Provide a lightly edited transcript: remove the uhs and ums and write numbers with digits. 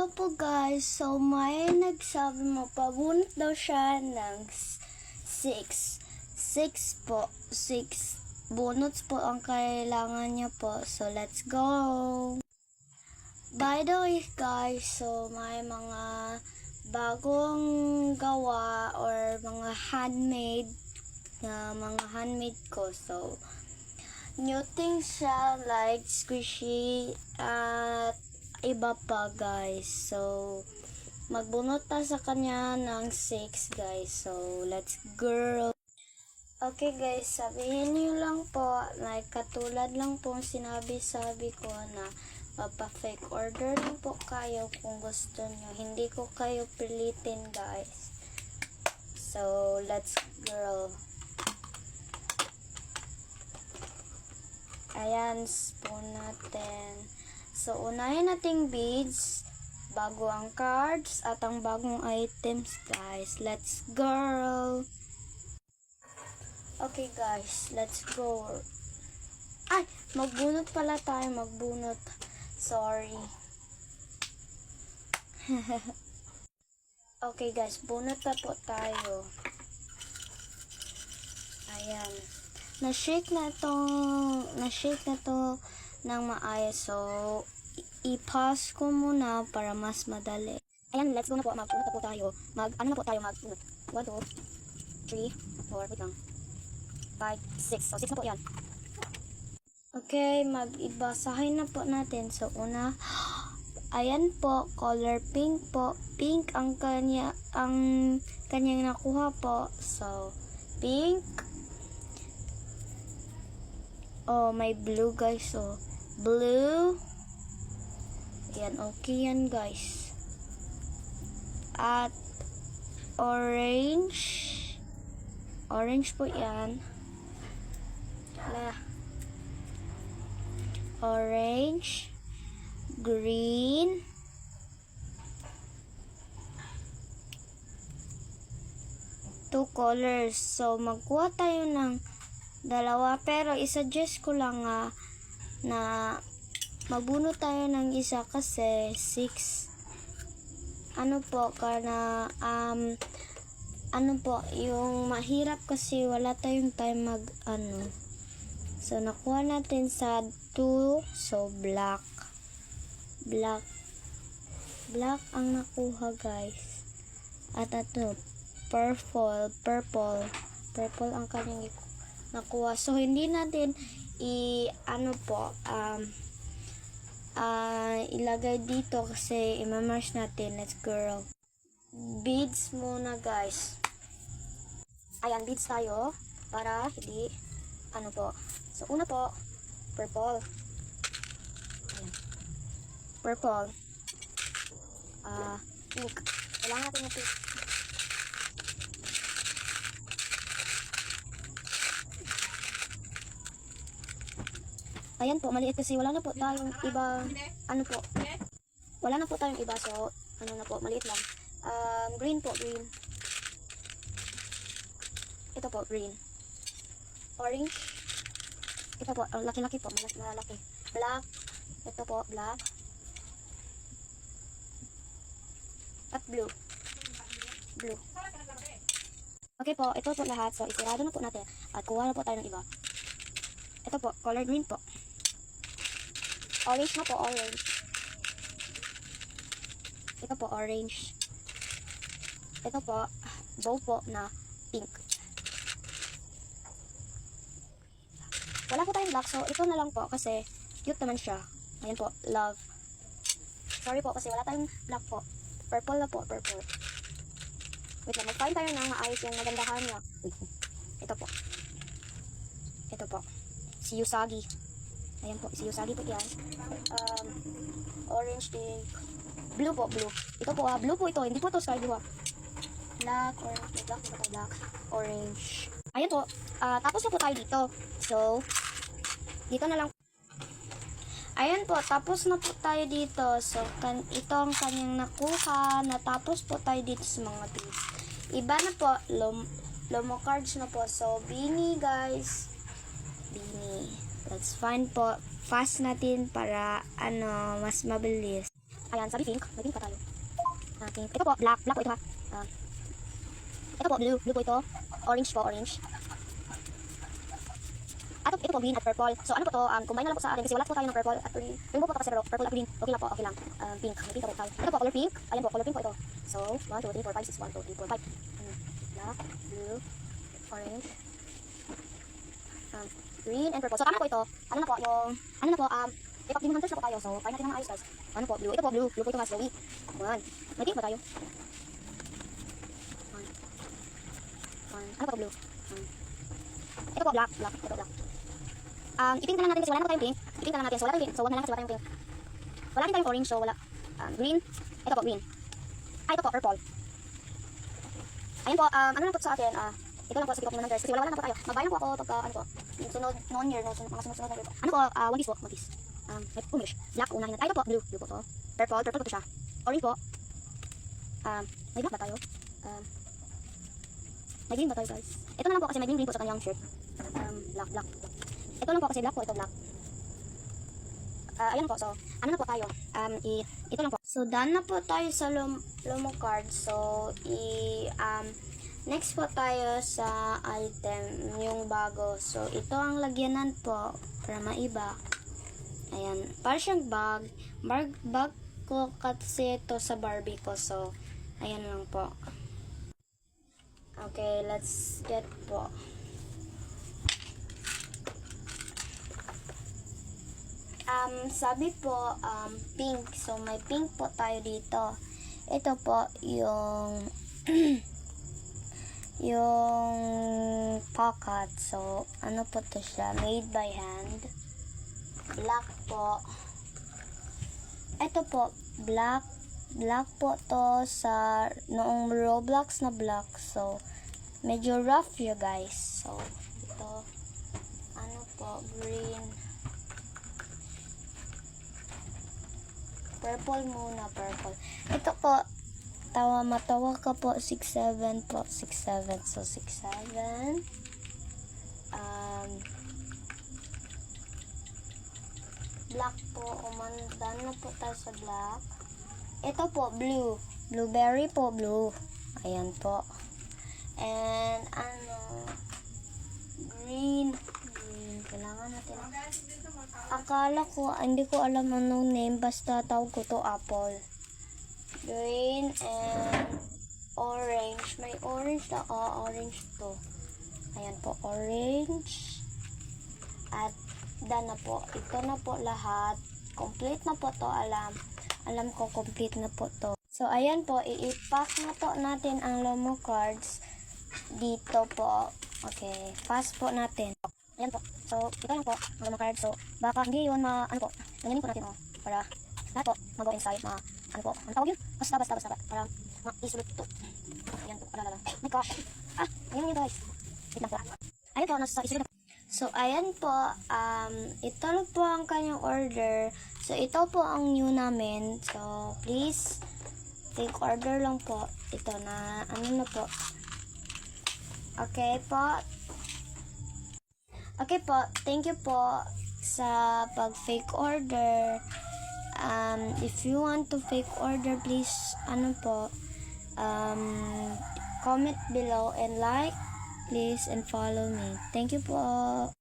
Hello po guys, so may nagsabi mapabunot daw siya ng 6 po, 6 bunots po ang kailangan niya po, so let's go. By the way guys, so may mga bagong gawa or mga handmade ko, so new things siya like squishy at iba pa guys. So magbunot ta sa kanya ng 6 guys, so let's go. Okay guys, sabihin niyo lang po, like katulad lang po sinabi ko na mapa-fake order lang po kayo kung gusto nyo, hindi ko kayo pilitin guys. So let's go. Ayan, spoon natin. So, unahin nating beads, bago ang cards, at ang bagong items, guys. Let's go! Okay, guys. Let's go. Ay! Magbunot pala tayo. Magbunot. Sorry. Okay, guys. Bunot na po tayo. Ayan. Na-shake na to ng maayos. So, i-pause ko muna para mas madali. Ayan, let's go na po. Mag-punta na po tayo. Ano na po tayo? 1, 2, 3, 4, wait lang. 5, 6. So, 6 na po yan. Okay, mag-ibasahin na po natin. So, una, ayan po, color pink po. Pink ang kanyang nakuha po. So, pink. Oh, may blue guys. So, blue. Yan, okay yan guys. At orange. Orange po yan. Orange. Green. Two colors. So, magkuha tayo ng dalawa, pero i-suggest ko lang na magbunot tayo ng isa kasi 6 yung mahirap kasi wala tayong time so nakuha natin sa 2, so black ang nakuha guys, at purple ang kanyang nakuha. So hindi natin ilagay dito kasi i-merge natin. Let's go. Beads muna guys. Ayan, beads tayo para hindi So una po, purple. Ayan. Purple. Pink. Kailangan natin yung pink. Ayan po, maliit kasi wala na po tayong iba, wala na po tayong iba, so, maliit lang. Green po, green. Ito po, green. Orange. Ito po, laki-laki po, malaki. Black. Ito po, black. At blue. Blue. Okay po, ito po lahat, so, isirado na po natin. At kuha na po tayo ng iba. Ito po, color green po. Orange na po, orange. Ito po, orange. Ito po, bow po na pink. Wala po tayong black, so ito na lang po kasi cute naman siya. Ayan po, love. Sorry po kasi wala tayong black po. Purple na po, purple. Wait lang, mag-find tayo ng maayos yung magandahan niya. Ito po. Ito po. Si Usagi. Ayan po, si Usagi po yan. Orange, pink. Blue po, blue. Ito po blue po ito. Hindi po ito sky blue Black, orange, black, orange. Ayan po, tapos na po tayo dito. So, dito na lang. Ayan po, tapos na po tayo dito. So, ito ang kanyang nakuha. Natapos po tayo dito sa mga beads. Iba na po, Lomo cards na po. So, Beanie guys. Beanie. Let's find po. Fast natin para mas mabilis. Ayan, sabi pink. May pink pa tayo. Pink. Ito po, black. Black po ito ha. Ito po, blue. Blue po ito. Orange po, orange. Ito po, green at purple. So, ano po to? Combine na lang po sa atin kasi wala po tayo ng purple at green. Rainbow po to kasi pero purple at green. Okay lang po, okay lang. Pink. May pink po tayo. Ito po, color pink. Ayan po, color pink po ito. So, 1, 2, 3, 4, 5, 6, 1, 2, 3, 4, 5. Black, blue, orange, green, and purple. So, tama po ito. Ano na po, yung, ano na po, ipag-demon hunters na po tayo. So, try natin ng ayos guys. Ano po, blue. Ito po, blue. Blue po ito mas Zoe. 1. May pink ba tayo? 1. Ano po, blue? Ito po, black. Black. Ito, black. Ipink na lang natin kasi wala na tayong pink. Ipink na lang natin. So, wala tayong pink. So, wag na lang kasi wala tayong pink. Wala din tayong orange. So, wala. Green. Ito po, green. Ito po, purple. Ayun po, ano lang po sa atin, ito lang po sa Demon Hunters kasi wala na po tayo. Magbayang po ako pagka, ano po, yung sunod, noon year, no, mga sunod-sunod na year po. Ano po, one piece po, one piece. May English. Black, unahin natin. Ito po, blue. Blue po to. Purple, purple po siya. Orange po. May black ba tayo? May green ba tayo guys? Ito na lang po kasi may green po sa kanyang shirt. Black, black. Ito lang po kasi black po, ito black. Ayan po, so, ano na po tayo? Ito lang po. So, done na po tayo sa Lomo card. So, next po tayo sa item, yung bago. So, ito ang lagyanan po para maiba. Ayan, para siyang bag. Bag ko kasi ito sa Barbie ko. So, ayan lang po. Okay, let's get po. Sabi po, pink. So, may pink po tayo dito. Ito po, yung yung pocket. So, ano po to siya? Made by hand. Black po. Ito po, black. Black po to sa noong Roblox na black. So, medyo rough you guys. So, ito, ano po, green. Purple muna, purple. Ito po, matawa ka po, 6'7 po, 6'7. So, 6'7. Black po, umandan na po tayo sa black. Ito po, blue. Blueberry po, blue. Ayan po. And, green. Green. Kailangan natin. Akala ko, hindi ko alam anong name. Basta tawag ko to apple. Green and orange. May orange na. Orange to. Ayan po, orange. At, done na po. Ito na po lahat. Complete na po to. Alam ko, complete na po to. So, ayan po. I-pack na po natin ang Lomo cards dito po. Okay. Fast po natin. Ayan po. So, ito lang po. Ang Lomo cards. So, baka hindi yun ano po. Ganyanin po natin para lahat po mag-go inside. Ano po. Ang tawag yun? Basta. Para ma-isulot to. Ayan po. Alala. My gosh. Ayan yun guys. Wait lang po. Ayan po. Nasa isulot na. So, ayan po. Ito lang po ang kanyang order. So, ito po ang new namin. So, please, take order lang po. Ito na, ano na po. Okay po. Okay po. Thank you po sa pag-fake order. If you want to fake order, please, comment below and like, please, and follow me. Thank you po.